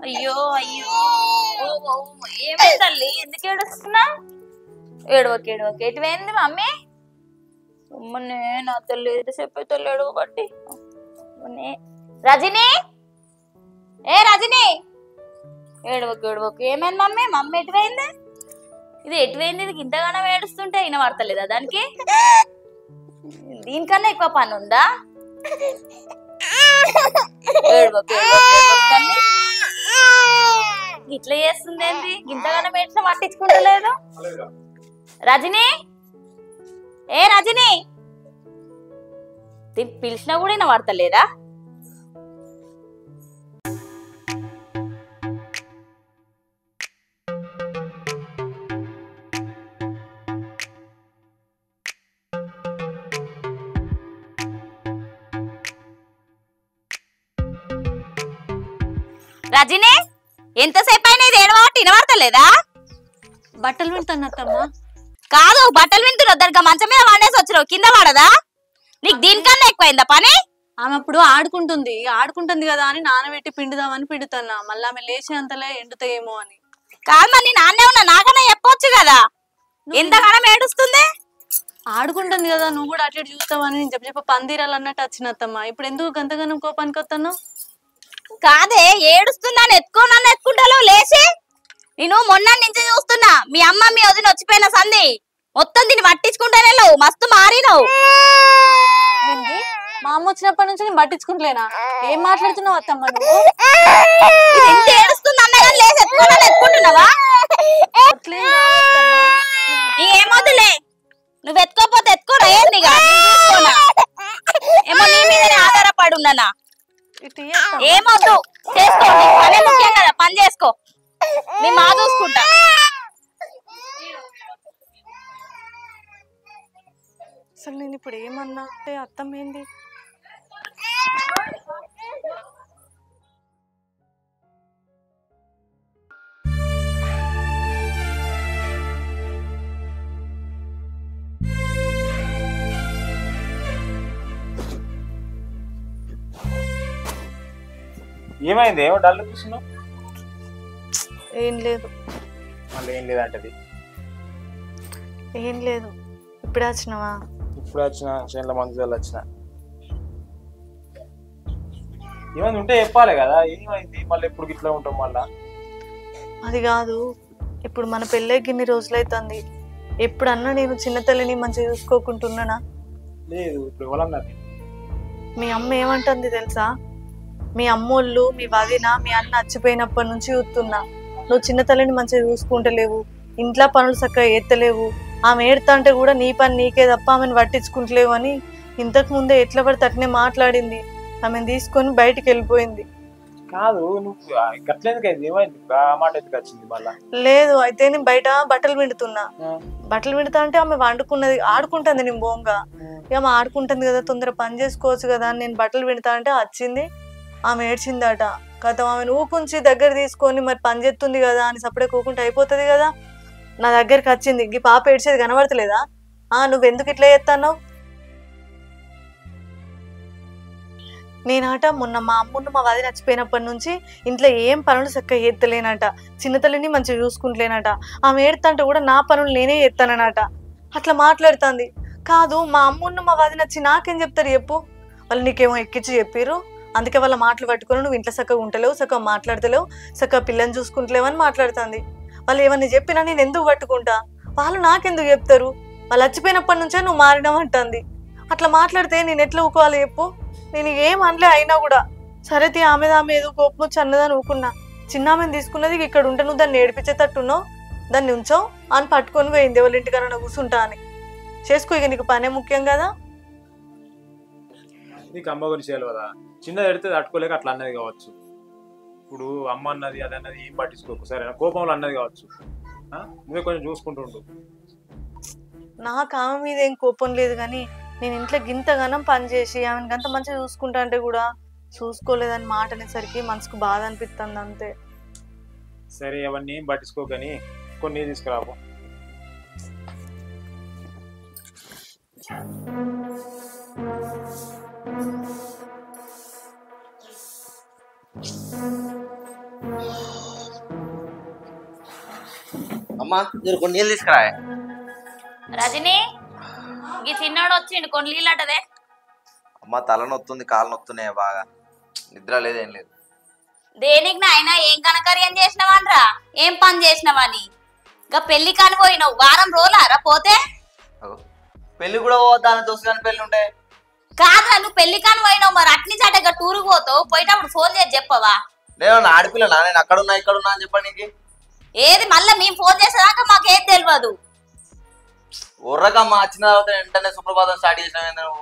అయ్యో అయ్యో ఏమైంది తల్లి? ఎందుకు ఏడుస్తున్నా? ఏడవకి ఏడవకి ఎటువైంది మమ్మీ? అమ్మనే నా తల్లి చెప్పే తల్లి ఏడవబట్టి. రజని, ఏ రజని, ఏడవకి ఏడవకి. ఏమైంది మమ్మీ? మమ్మీ ఎటువైంది? ఇది ఎటువైంది? ఇది ఇంతగానో ఏడుస్తుంటే అయిన పడతలేదా దానికి? దీనికన్నా ఎక్కువ పని ఉందా? ఏడవకి ఏడవకి ఇట్లా చేస్తుంది ఏంది? ఇంతగానో ఏడ్చినా పట్టించుకుంటలేదు. రజని, ఏ రజని, పిలిచినా కూడా అయినా పడతలేదా? రజని, ఎంతసేపు అయినా ఇది ఏడవాటి వినబడతలేదా? బట్టలు వింటాను అత్తమ్మా. కాదు, బట్టలు వింటున్నావు దానికి మంచం మీద వండేసి వచ్చినావు, కింద పడదా? నీకు దీనికన్నా ఎక్కువైందా పని? ఆమె అప్పుడు ఆడుకుంటుంది కదా అని నానబెట్టి పిండుదామని పిండుతున్నా, మళ్ళీ ఆమె లేచేంతలే ఎండుతాయేమో అని. కాదు మరి నాన్నే ఉన్నా, నాకన్నా చెప్పొచ్చు కదా. ఎంతగానం ఏడుస్తుంది? ఆడుకుంటుంది కదా, నువ్వు కూడా అటు చూస్తావని నేను చెప్ప పందిరాలన్నట్టు వచ్చిన అత్తమ్మా. ఇప్పుడు ఎందుకు గంతగానం కోపానికి వస్తాను? కాదే, ఏడుస్తుందని నన్ను ఎత్తుకుంటావు లేచి. నేను మొన్న నుంచి చూస్తున్నా, మీ అమ్మ మీ వదిన వచ్చిపోయిన సంధి మొత్తం దీన్ని పట్టించుకుంటానే లేవు, మస్తు మారినావు. మా అమ్మ వచ్చినప్పటి నుంచి నేను పట్టించుకుంటలేనా? ఏం మాట్లాడుతున్నావు అత్తమ్మ నువ్వు? ఎంత ఏడుస్తుంది అన్నగా లేచి ఎత్తుకుంటున్నావా? ఏమొద్దులే, నువ్వు ఎత్తుకోపోతే ఎత్తుకోరా ఏందిగా, ఏమో నీ మీదనే ఆధారపడి ఉన్నానా. ఏమొద్దు, చేసుకో, పనే ముఖ్యం కదా, పని చేసుకో, నీ మా చూసుకుంటా. అసలు నేను ఇప్పుడు ఏమన్నా అంటే అర్థం ఏంది? ఏమైంది? ఏమో డల్ కూర్చున్నావు? ఏం లేదు. మళ్ళీ ఏం లేదంటది. ఏం లేదు. ఇప్పుడే వచ్చినావా? ఇప్పుడు వచ్చిన చేనుల మందు వచ్చిన. ఏమైంది ఉంటే చెప్పాలి కదా, ఏమైంది మళ్ళీ ఎప్పుడు ఇట్లా ఉంటాం మళ్ళా? అది కాదు, ఇప్పుడు మన పెళ్ళకి ఇన్ని రోజులైతుంది, ఎప్పుడన్నా నేను చిన్న తల్లిని మంచిగా చూసుకోకుంటున్నానా? లేదు. ఇప్పుడు ఎవరన్నది? మీ అమ్మ ఏమంటుంది తెలుసా? మీ అమ్మోళ్ళు, మీ వదిన, మీ అన్న చచ్చిపోయినప్పటి నుంచి చూస్తున్నా, నువ్వు చిన్న తల్లిని మంచిగా చూసుకుంటలేవు, ఇంట్లో పనులు చక్కగా ఎత్తలేవు, ఆమె ఏడుతా అంటే కూడా నీ పని నీకే తప్ప ఆమెను పట్టించుకుంటలేవు అని ఇంతకు ముందే ఎట్లా పడితే అట్నే మాట్లాడింది. ఆమెను తీసుకొని బయటికి వెళ్ళిపోయింది. కాదు, నువ్వు గట్లేందుకైంది? ఏమైంది? మాట ఎందుకు వచ్చింది మళ్ళా? లేదు, అయితే నేను బయట బట్టలు పిండుతున్నా. బట్టలు పిండుతా అంటే ఆమె వండుకున్నది ఆడుకుంటుంది, నేను బోంగా ఇక ఆమె ఆడుకుంటుంది కదా, తొందర పని చేసుకోవచ్చు కదా అని నేను బట్టలు పిండుతా అంటే వచ్చింది, ఆమె ఏడ్చిందట. కథ ఆమెను ఊకుంచి దగ్గర తీసుకొని మరి పని చేస్తుంది కదా అని సపడే కూకుంటే అయిపోతుంది కదా. నా దగ్గరికి వచ్చింది, ఈ పాప ఏడ్చేది కనబడతలేదా? నువ్వెందుకు ఇట్లా చేస్తున్నావు? నేనాట మొన్న మా అమ్మును మా వదిన చచ్చిపోయినప్పటి నుంచి ఇంట్లో ఏం పనులు చక్కగా ఎత్తలేనట, చిన్నతల్లిని మంచిగా చూసుకుంటలేనట, ఆమె ఏడుతంటే కూడా నా పనులు నేనే ఎత్తానట. అట్లా మాట్లాడుతుంది. కాదు, మా అమ్మును మా వదిన వచ్చి నాకేం చెప్తారు చెప్పు? వాళ్ళు నీకేమో ఎక్కించి చెప్పిర్రు, అందుకే వాళ్ళ మాటలు పట్టుకొని నువ్వు ఇంట్లో చక్కగా ఉంటలేవు, చక్కగా మాట్లాడతలేవు, చక్కగా పిల్లని చూసుకుంటలేవు అని మాట్లాడుతుంది. వాళ్ళు ఏమన్నా చెప్పినా నేను ఎందుకు పట్టుకుంటా? వాళ్ళు నాకెందుకు చెప్తారు? వాళ్ళు చచ్చిపోయినప్పటి నుంచే నువ్వు మారినామంటుంది. అట్లా మాట్లాడితే నేను ఎట్లా ఊకోవాలి చెప్పు? నేను ఏం అనలే, అయినా కూడా సరే ఆమె ఏదో కోపం చన్నదని ఊకున్నా. చిన్న ఆమెను తీసుకున్నది ఇక్కడ ఉంటే నువ్వు దాన్ని ఏడిపించేటట్టున్నావు, దాన్ని ఉంచావు అని పట్టుకొని పోయింది వాళ్ళ ఇంటికన్నా కూర్చుంటా అని. చేసుకో, ఇక నీకు పనే ముఖ్యం కదా. నీకు అమ్మ గురించి తెలియదా? చిన్నది ఎడితే తట్టుకోలేక అట్లా అన్నది కావచ్చు. ఇప్పుడు అమ్మ అన్నది అది అన్నది ఏం పట్టించుకోకు, సరేనా? కోపంలో అన్నది కావచ్చు, నువ్వే కొంచెం చూసుకుంటుండు. నాకు ఆమె మీద ఏం కోపం లేదు, కానీ నేను ఇంట్లో గింతగానం పని చేసి ఆమెను గంత మంచిగా చూసుకుంటా అంటే కూడా చూసుకోలేదని మాట అనేసరికి మనసుకు బాధ అనిపిస్తుంది అంతే. సరే, అవన్నీ ఏం పట్టించుకోకని కొన్ని తీసుకురాబో. అమ్మా మీరు కొన్ని నీళ్ళు తీసుకురా. రజని ఈ చిన్నోడు వచ్చిండు కొన్ని నీళ్ళటదే. అమ్మ తలనొత్తుంది, కాలు నొత్తున్నాయి బాగా, నిద్ర లేదేం లేదు. దేనికి నాయన ఏం కనకర్యం చేసినవాన్రా, ఏం పని చేసినవని? ఇంకా పెళ్లి కాని పోయినావు, వారం రోజులారా పోతే? పెళ్లి కూడా పోతాను, దోస్తుగాని పెళ్లి ఉంటే. కాదురా నువ్వు పెళ్లి కాని పోయినావు, మరి అట్ని చాటగా టూర్కి పోతావు, పోయేటప్పుడు ఫోన్ చేసి చెప్పవా? నేను ఆడపిల్లనా, నేను అక్కడున్నా ఇక్కడున్నా అని చెప్పండి నీకు. ఏది మళ్ళీ మేము ఫోన్ చేసేదాకా మాకేం తెలియదు. ఉర్రకమ్మ వచ్చిన తర్వాత వెంటనే సుప్రభాతం స్టార్ట్ చేసినావు నువ్వు.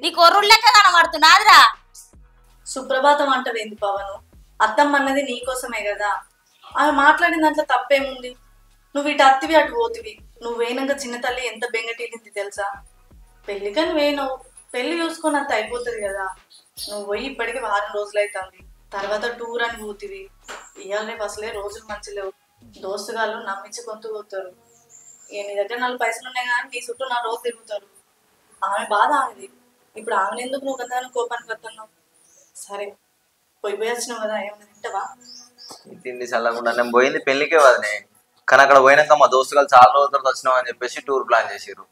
నీకు ఒర్రుడు లెక్క కనబడుతున్నాదిరా. సుప్రభాతం అంటది ఏంది పవను? అత్తమ్మ అన్నది నీకోసమే కదా. ఆమె మాట్లాడిన దాంట్లో తప్పేముంది? నువ్వు ఇటు అత్తివి అటు పోతివి. నువ్వు వేయనాక చిన్న తల్లి ఎంత బెంగటిల్లింది తెలుసా? పెళ్లికని వేయనవు, పెళ్లి చూసుకొని అంత అయిపోతుంది కదా. నువ్వు పోయి ఇప్పటికి వారం రోజులు అవుతుంది. తర్వాత టూర్ అని పోతివి. ఇవాళ రేపు అసలే రోజులు మంచి లేవు. దోస్తుగాళ్ళు నమ్మించి కొంత పోతారు. నీ దగ్గర 4 పైసలు ఉన్నాయి కానీ నీ చుట్టూ 4 రోజులు తిరుగుతారు. ఆమె బాధ ఆమెది. ఇప్పుడు ఆమెను ఎందుకు నువ్వు కదా కోపానికి వస్తున్నావు? సరే పోయి వచ్చినావు కదా, ఏమన్నా తింటావా? తిండి చల్లకుండా నేను పోయింది పెళ్లికే వదనే, కానీ అక్కడ పోయినాక మా దోస్తుగాలు చాలా రోజుల తర్వాత వచ్చినాం అని చెప్పేసి టూర్ ప్లాన్ చేసారు.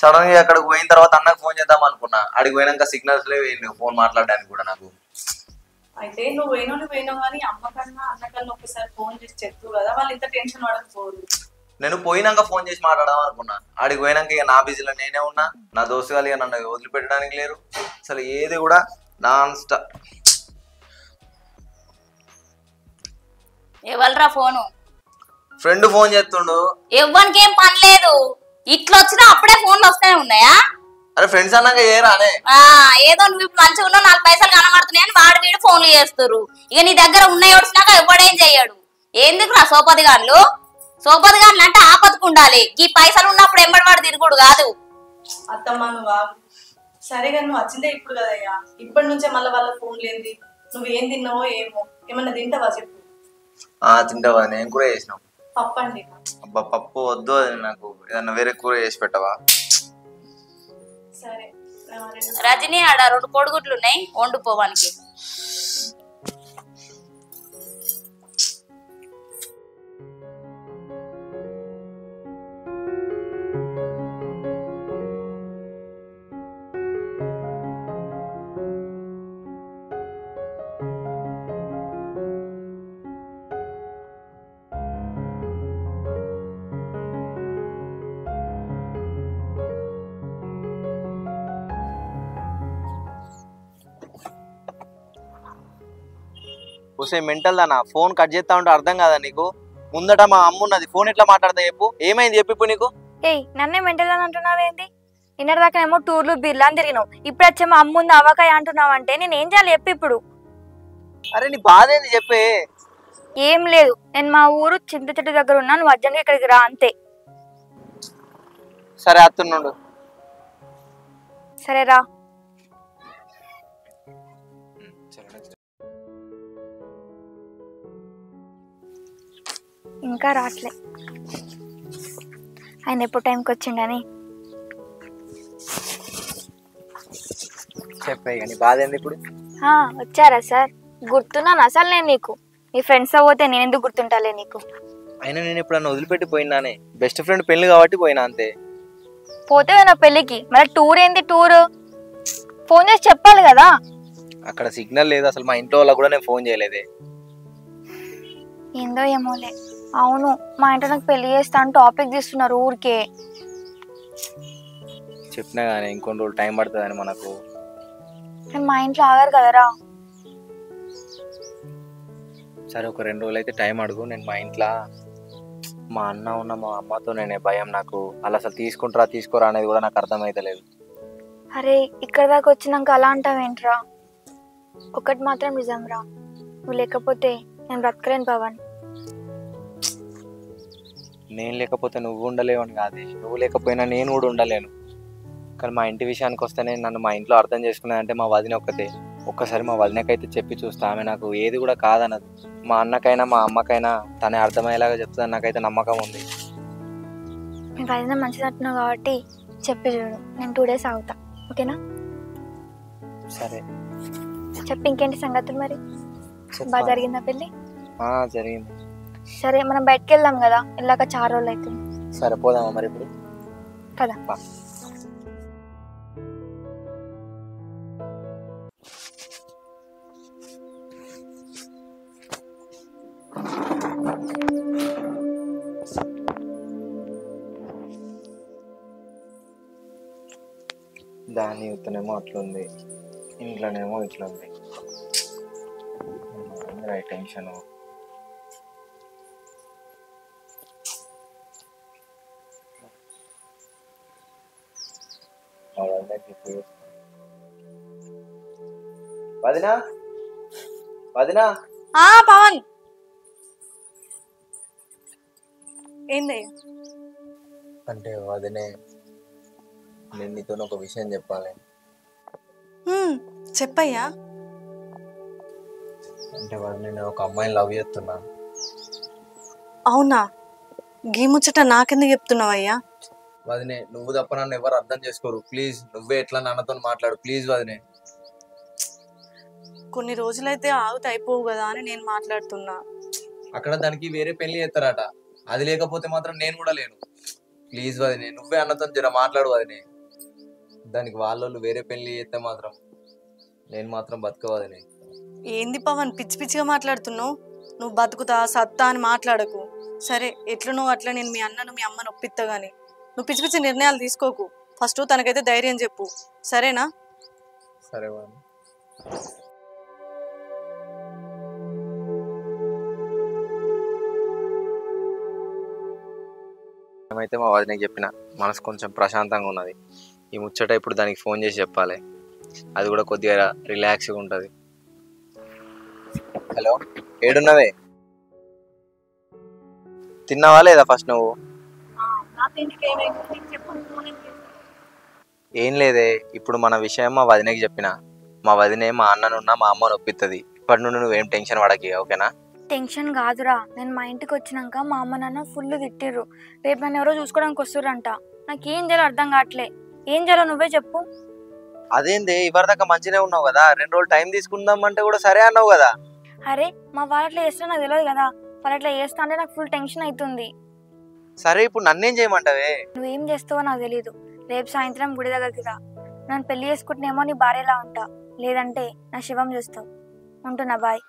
సడన్ గా అక్కడికి పోయిన తర్వాత అన్నకు ఫోన్ చేద్దాం అనుకున్నా. అడిగి పోయినాక సిగ్నల్స్ లేవు, ఫోన్ మాట్లాడడానికి కూడా నాకు. అయితే నువ్వు పోయినావు కానీ అమ్మకన్నా అన్నకన్నా ఒకసారి ఫోన్ చేసి చెప్పు కదా, వాళ్ళు ఇంత టెన్షన్ పడకపోరు. నేను పోయినాక ఫోన్ చేసి మాట్లాడదాం అనుకున్నా. ఆడికి పోయినాక ఇక నా బిజీలో నేనే ఉన్నా, నా దోస్తుగాలు ఇక నన్ను వదిలిపెట్టడానికి లేరు. అసలు ఏది కూడా నాన్ స్టాప్. ఎవరిరా ఫోను? ఫ్రెండ్ ఫోన్ చేస్తుండు. ఎవ్వనికి ఏం పని లేదు, ఇట్లా వచ్చినా అప్పుడే ఫోన్లు వస్తూనే ఉన్నాయా? అరే ఫ్రెండ్స్ అన్నాక ఏరానే. ఏదో నువ్వు ఇప్పుడు మంచిగా ఉన్నావు, 4 పైసలు కనబడుతున్నాయని వాడు వీడు ఫోన్లు చేస్తారు. ఇక నీ దగ్గర ఉన్నాయి వచ్చినాక ఎవడేం చెయ్యడు. ఎందుకు రా సోపతి గాన్లు? సోపతి గాన్లు అంటే ఆపదకు ఉండాలి. ఈ పైసలు ఉన్నప్పుడు ఎంబడి వాడు తిరుగుడు కాదు. అత్తమ్మ నువ్వు సరేగా, నువ్వు వచ్చిందే ఇప్పుడు కదయ్యా. ఇప్పటి నుంచే మళ్ళీ వాళ్ళ ఫోన్ లేంది. నువ్వు ఏం తిన్నావో ఏమో, ఏమన్నా తింటావా చెప్పు. తింటావా? నేను కూర చేసినావు. పప్పు అండి. అబ్బా పప్పు వద్దు, అది నాకు ఏదన్నా వేరే కూర చేసి పెట్టవా? సరే రజని ఆడ 2 కోడిగుడ్లు ఉన్నాయి, వండుకోవానికి. చూసే మెంటల్ దానా, ఫోన్ కట్ చేస్తా ఉంటే అర్థం కాదా నీకు? ముందట మా అమ్మ ఉన్నది, ఫోన్ ఎట్లా మాట్లాడతా చెప్పు. ఏమైంది చెప్పు ఇప్పుడు నీకు? ఏయ్ నన్నే మెంటల్ అని అంటున్నావేంది? ఇన్నర్ దాకానేమో టూర్లు బిర్లా అని తిరిగినావు, ఇప్పుడు వచ్చేమో అమ్ముంది అవకాయ అంటున్నావు అంటే నేను ఏం చేయాలి చెప్పు ఇప్పుడు? అరే నీ బాధ ఏంది చెప్పే. ఏం లేదు, నేను మా ఊరు చింత చెట్టు దగ్గర ఉన్నా, నువ్వు అర్జెంట్గా ఇక్కడికి రా అంతే. సరే అత్తున్నాడు. సరే రా. ఇంకా రాట్లే, ఆయన ఎప్పుడు టైంకి వచ్చిండని. చెప్పే నీ బాధ ఏంది ఇప్పుడు? వచ్చారా సార్? గుర్తున్నాను అసలు నేను నీకు. నీ ఫ్రెండ్స్ పోతే నేను ఎందుకు గుర్తుంటాలే నీకు? అయినా నేను ఎప్పుడన్నా వదిలిపెట్టి పోయినానే, బెస్ట్ ఫ్రెండ్ పెళ్లి కాబట్టి పోయినా అంతే. పోతే నా పెళ్ళికి మళ్ళీ టూర్ ఏంది టూర్? ఫోన్ చేసి చెప్పాలి కదా. అక్కడ సిగ్నల్ లేదు అసలు, మా ఇంట్లో వాళ్ళకి కూడా నేను ఫోన్ చేయలేదే. ఏందో ఏమోలే. అవును, మా ఇంట్లో నాకు పెళ్లి చేస్తా అని టాపిక్ తీస్తున్నారు ఊరికే. చెప్పినా కానీ ఇంకొన్ని రోజులు టైం పడుతుందని మనకు. మా ఇంట్లో ఆగారు కదరా. సరే ఒక 2 రోజులు అయితే టైం అడుగు. నేను మా ఇంట్లో మా అన్న ఉన్న మా అమ్మతో నేనే భయం నాకు. అలా అసలు తీసుకుంటారా తీసుకోరా అనేది కూడా నాకు అర్థమైతలేదు. అరే ఇక్కడ దాకా వచ్చినాక అలా అంటావేంట్రా? ఒకటి మాత్రం నిజం రా, నువ్వు లేకపోతే నేను బ్రతకలేను పవన్. నేను లేకపోతే నువ్వు ఉండలేవని కాదు, నువ్వు లేకపోయినా నేను కూడా ఉండలేను. కానీ మా ఇంటి విషయానికి వస్తేనే నన్ను మా ఇంట్లో అర్థం చేసుకునేదంటే మా వదిన ఒక్కతే. ఒక్కసారి మా వదినకైతే చెప్పి చూస్తా, ఆమె నాకు ఏది కూడా కాదనదు. మా అన్నకైనా మా అమ్మకైనా తనే అర్థమయ్యేలాగా చెప్తుందని నాకైతే నమ్మకం ఉంది. మీ వదిన మంచిది అంటున్నావు కాబట్టి చెప్పి చూడు, నేను 2 days ఆగుతా, ఓకేనా? సరే చెప్పి ఇంకేంటి సంగతులు మరి? బాగా జరిగిందా పెళ్ళి? జరిగింది. సరే మనం బయటకు వెళ్దాం కదా, వెళ్ళాక 4 రోజులు అవుతుంది. సరే పోదామా మరి ఇప్పుడు? కదా. దాని యుద్ధనేమో అట్లుంది, ఇంట్లోనేమో ఇట్లుంది. టెన్షన్. వదినా వదినా. పవన్ ఏంది? అంటే వదినే, నేను నీతో ఒక విషయం చెప్పాలి. చెప్పయ్యా. అంటే వదినే, నేను ఒక అమ్మాయిని లవ్ చేస్తున్నా. అవునా? గీ ముచ్చట నాకెందుకు చెప్తున్నావయ్యా? వదినే, నువ్వు తప్ప నన్ను ఎవరు అర్థం చేసుకోరు. ప్లీజ్ నువ్వే ఎట్లా నాన్నతో మాట్లాడు ప్లీజ్ వదినే. కొన్ని రోజులైతే ఆగుతే అయిపోవు కదా అని నేను మాట్లాడుతున్నా. అక్కడ దానికి వేరే పెళ్లి చేస్తారట, అది లేకపోతే మాత్రం నేను కూడా లేను. ప్లీజ్ వదినే, నువ్వే అన్నతో జర మాట్లాడు వదినే. దానికి వాళ్ళు వేరే పెళ్లి చేస్తే మాత్రం నేను మాత్రం బతకవదినే. ఏంది పవన్ పిచ్చి పిచ్చిగా మాట్లాడుతున్నావు? నువ్వు బతుకుతా సత్తా అని మాట్లాడకు. సరే ఎట్లు నువ్వు అట్లా నేను మీ అన్నను మీ అమ్మను ఒప్పిస్తా గాని నువ్వు పిచ్చి పిచ్చి నిర్ణయాలు తీసుకోకు. ఫస్ట్ తనకైతే ధైర్యం చెప్పు, సరేనా? సరే వదినే. ఏమైతే మా వదినకి చెప్పిన మనసు కొంచెం ప్రశాంతంగా ఉన్నది. ఈ ముచ్చట ఇప్పుడు దానికి ఫోన్ చేసి చెప్పాలి, అది కూడా కొద్దిగా రిలాక్స్గా ఉంటుంది. హలో, ఏడున్నవే? తిన్నావా లేదా ఫస్ట్ నువ్వు? ఏం లేదే, ఇప్పుడు మన విషయం మా వదినకి చెప్పిన. మా వదినే మా అన్ననున్న మా అమ్మను ఒప్పిస్తుంది. ఇప్పటి నుండి నువ్వేం టెన్షన్ పడకి, ఓకేనా? టెన్షన్ కాదురా, నేను మా ఇంటికి వచ్చినాక మా అమ్మ నాన్న ఫుల్ తిట్టిర్రు. రేపు నన్ను ఎవరో చూసుకోవడానికి వస్తుర్రంట. నాకేం చేయాలో అర్థం కావట్లే. ఏం చేయాలో నువ్వే చెప్పు. అదేంది, ఇవరిదాకా మంచిగా ఉన్నావు కదా, 2 రోజులు టైం తీసుకుందాం అంటే కూడా సరే అన్నావు కదా. అరే మా వాళ్ళు అట్లా చేస్తా నాకు తెలియదు కదా, వాళ్ళు అట్లా చేస్తా అంటే నాకు ఫుల్ టెన్షన్ అవుతుంది. సరే ఇప్పుడు నన్నేం చేయమంటావే? నువ్వేం చేస్తావో నాకు తెలీదు. రేపు సాయంత్రం గుడి దగ్గరికి రా. నన్ను పెళ్లి చేసుకుంటేనేమో నీ భార్యలా ఉంటా, లేదంటే నా శివం చూస్తావు. ఉంటున్నా, బాయ్.